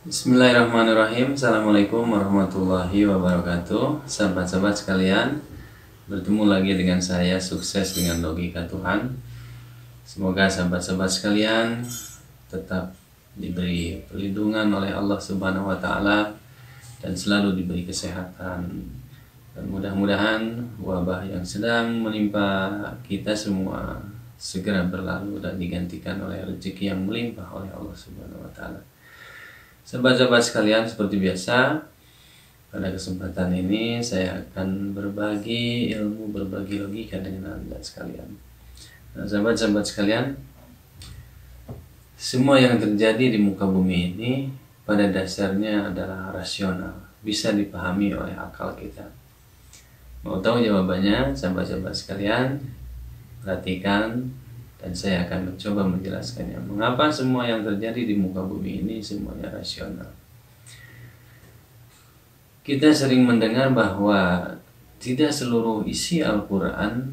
Bismillahirrahmanirrahim. Assalamualaikum warahmatullahi wabarakatuh. Sahabat-sahabat sekalian, bertemu lagi dengan saya, Sukses dengan Logika Tuhan. Semoga sahabat-sahabat sekalian tetap diberi perlindungan oleh Allah Subhanahu wa Ta'ala dan selalu diberi kesehatan. Dan mudah-mudahan wabah yang sedang menimpa kita semua segera berlalu dan digantikan oleh rezeki yang melimpah oleh Allah Subhanahu wa Ta'ala. Sahabat-sahabat sekalian, seperti biasa, pada kesempatan ini saya akan berbagi ilmu, berbagi logika dengan Anda sekalian. Nah, sahabat-sahabat sekalian, semua yang terjadi di muka bumi ini pada dasarnya adalah rasional, bisa dipahami oleh akal kita. Mau tahu jawabannya, sahabat-sahabat sekalian? Perhatikan dan saya akan mencoba menjelaskannya. Mengapa semua yang terjadi di muka bumi ini semuanya rasional? Kita sering mendengar bahwa tidak seluruh isi Al-Quran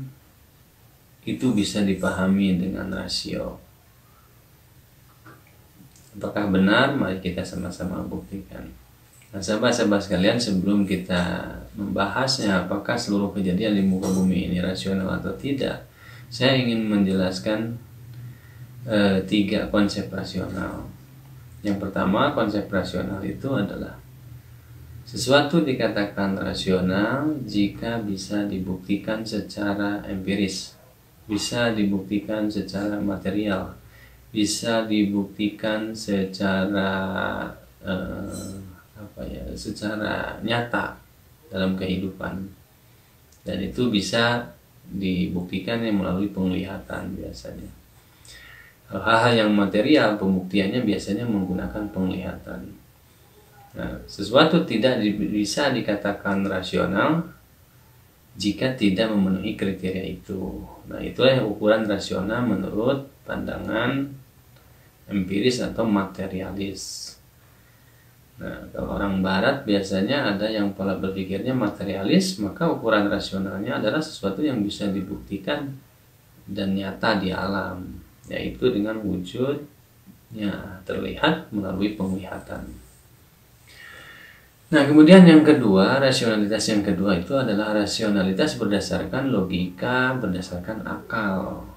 itu bisa dipahami dengan rasio. Apakah benar? Mari kita sama-sama buktikan. Nah, sahabat-sahabat sekalian, sebelum kita membahasnya apakah seluruh kejadian di muka bumi ini rasional atau tidak, saya ingin menjelaskan 3 konsep rasional. Yang pertama, konsep rasional itu adalah sesuatu dikatakan rasional jika bisa dibuktikan secara empiris, bisa dibuktikan secara material, bisa dibuktikan secara secara nyata dalam kehidupan, dan itu bisa dibuktikan melalui penglihatan biasanya. Hal-hal yang material pembuktiannya biasanya menggunakan penglihatan. Nah, sesuatu tidak bisa dikatakan rasional jika tidak memenuhi kriteria itu. Nah, itulah ukuran rasional menurut pandangan empiris atau materialis. Nah, kalau orang barat biasanya ada yang pola berpikirnya materialis, maka ukuran rasionalnya adalah sesuatu yang bisa dibuktikan dan nyata di alam, yaitu dengan wujudnya terlihat melalui penglihatan. Nah, kemudian yang kedua, rasionalitas yang kedua itu adalah rasionalitas berdasarkan logika, berdasarkan akal.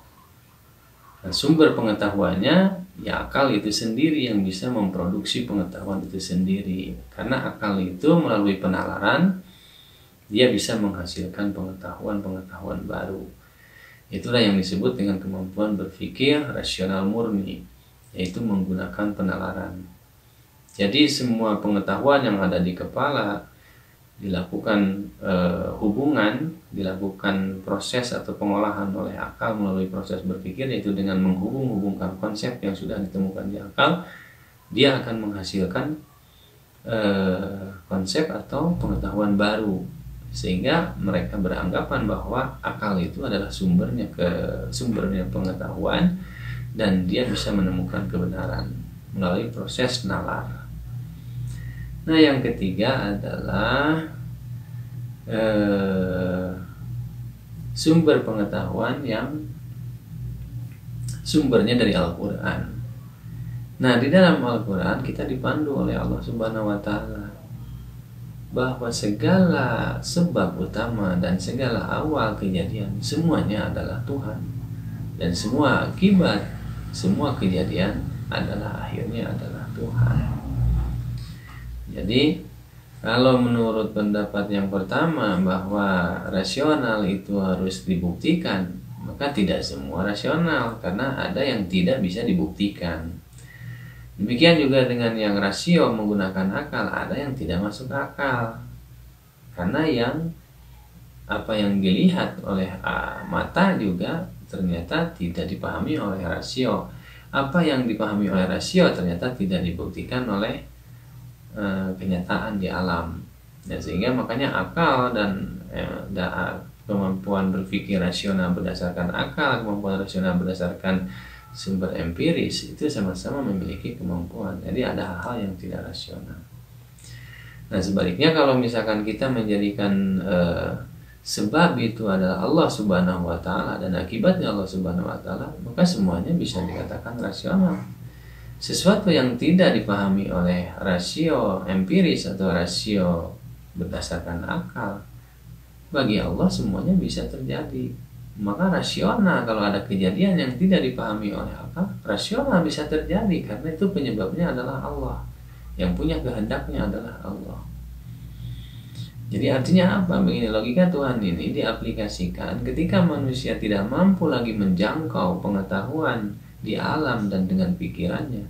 Nah, sumber pengetahuannya ya akal itu sendiri yang bisa memproduksi pengetahuan itu sendiri. Karena akal itu melalui penalaran dia bisa menghasilkan pengetahuan-pengetahuan baru. Itulah yang disebut dengan kemampuan berpikir rasional murni, yaitu menggunakan penalaran. Jadi semua pengetahuan yang ada di kepala dilakukan hubungan, dilakukan proses atau pengolahan oleh akal melalui proses berpikir, yaitu dengan menghubung-hubungkan konsep yang sudah ditemukan di akal, dia akan menghasilkan konsep atau pengetahuan baru, sehingga mereka beranggapan bahwa akal itu adalah sumbernya pengetahuan dan dia bisa menemukan kebenaran melalui proses nalar. Nah, yang ketiga adalah sumber pengetahuan yang sumbernya dari Al-Quran. Nah, di dalam Al-Quran kita dipandu oleh Allah Subhanahu wa Ta'ala bahwa segala sebab utama dan segala awal kejadian semuanya adalah Tuhan, dan semua akibat semua kejadian adalah akhirnya adalah Tuhan. Jadi kalau menurut pendapat yang pertama bahwa rasional itu harus dibuktikan, maka tidak semua rasional, karena ada yang tidak bisa dibuktikan. Demikian juga dengan yang rasio menggunakan akal, ada yang tidak masuk akal, karena apa yang dilihat oleh mata juga ternyata tidak dipahami oleh rasio. Apa yang dipahami oleh rasio ternyata tidak dibuktikan oleh kenyataan di alam. Dan sehingga makanya akal dan kemampuan berpikir rasional berdasarkan akal, kemampuan rasional berdasarkan sumber empiris itu sama-sama memiliki kemampuan. Jadi ada hal-hal yang tidak rasional. Nah, sebaliknya kalau misalkan kita menjadikan sebab itu adalah Allah Subhanahu wa Ta'ala dan akibatnya Allah Subhanahu wa Ta'ala, maka semuanya bisa dikatakan rasional. Sesuatu yang tidak dipahami oleh rasio empiris atau rasio berdasarkan akal, bagi Allah semuanya bisa terjadi. Maka rasional, kalau ada kejadian yang tidak dipahami oleh akal, rasional bisa terjadi karena itu penyebabnya adalah Allah. Yang punya kehendaknya adalah Allah. Jadi artinya apa? Begini, logika Tuhan ini diaplikasikan ketika manusia tidak mampu lagi menjangkau pengetahuan di alam dan dengan pikirannya.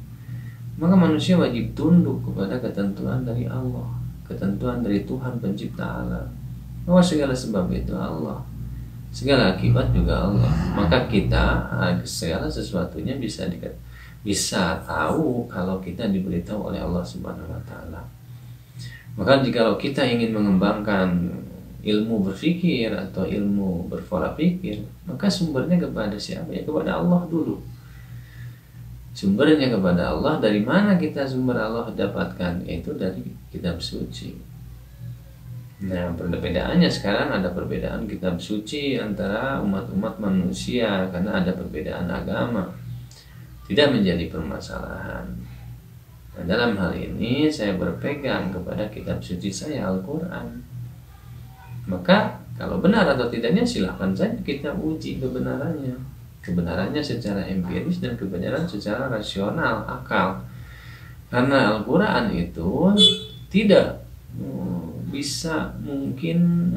Maka manusia wajib tunduk kepada ketentuan dari Allah, ketentuan dari Tuhan pencipta alam. Bahwa segala sebab itu Allah, segala akibat juga Allah. Maka kita segala sesuatunya bisa tahu kalau kita diberitahu oleh Allah Subhanahu wa taala. Maka jikalau kita ingin mengembangkan ilmu berpikir atau ilmu berpola pikir, maka sumbernya kepada siapa? Ya kepada Allah dulu. Sumbernya kepada Allah. Dari mana kita sumber Allah dapatkan? Yaitu dari kitab suci. Nah, perbedaannya sekarang ada perbedaan kitab suci antara umat-umat manusia karena ada perbedaan agama. Tidak menjadi permasalahan. Nah, dalam hal ini saya berpegang kepada kitab suci saya, Al-Quran. Maka kalau benar atau tidaknya silahkan saja kita uji kebenarannya. Kebenarannya secara empiris dan kebenaran secara rasional, akal. Karena Al-Quran itu tidak bisa mungkin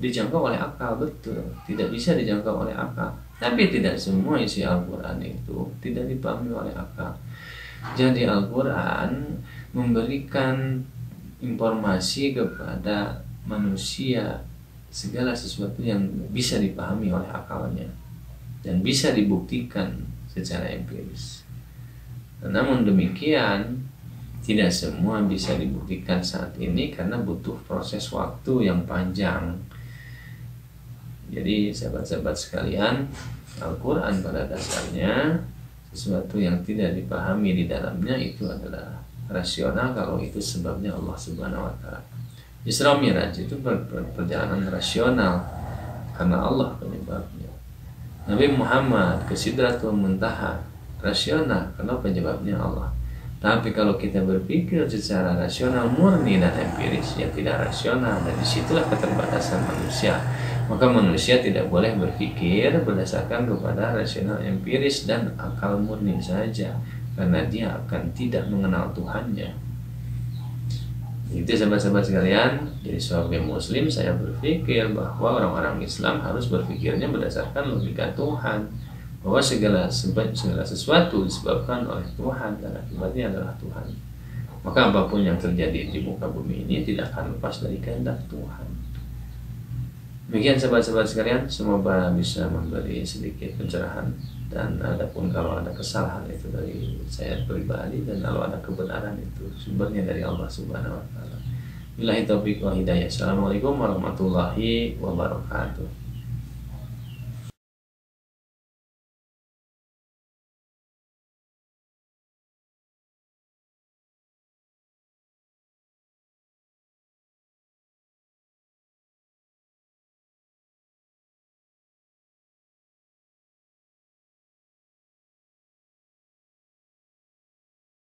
dijangkau oleh akal, betul. Tidak bisa dijangkau oleh akal. Tapi tidak semua isi Al-Quran itu tidak dipahami oleh akal. Jadi Al-Quran memberikan informasi kepada manusia segala sesuatu yang bisa dipahami oleh akalnya dan bisa dibuktikan secara empiris. Namun demikian, tidak semua bisa dibuktikan saat ini karena butuh proses waktu yang panjang. Jadi sahabat-sahabat sekalian, Al-Quran pada dasarnya sesuatu yang tidak dipahami di dalamnya itu adalah rasional kalau itu sebabnya Allah Subhanahu wa taala. Isra Miraj itu perjalanan rasional karena Allah penyebabnya. Nabi Muhammad ke Sidratul Muntaha rasional karena penyebabnya Allah. Tapi kalau kita berpikir secara rasional murni dan empiris, ya tidak rasional, dan disitulah keterbatasan manusia. Maka manusia tidak boleh berpikir berdasarkan kepada rasional empiris dan akal murni saja, karena dia akan tidak mengenal Tuhannya. Itu sahabat-sahabat sekalian. Jadi sebagai muslim saya berpikir bahwa orang-orang Islam harus berpikirnya berdasarkan logika Tuhan, bahwa segala sesuatu disebabkan oleh Tuhan dan akibatnya adalah Tuhan. Maka apapun yang terjadi di muka bumi ini tidak akan lepas dari kehendak Tuhan. Demikian sahabat-sahabat sekalian, semoga bisa memberi sedikit pencerahan, dan adapun kalau ada kesalahan itu dari saya pribadi dan kalau ada kebenaran itu sumbernya dari Allah Subhanahu wa taala. Billahi taufiq wal hidayah. Assalamualaikum warahmatullahi wabarakatuh.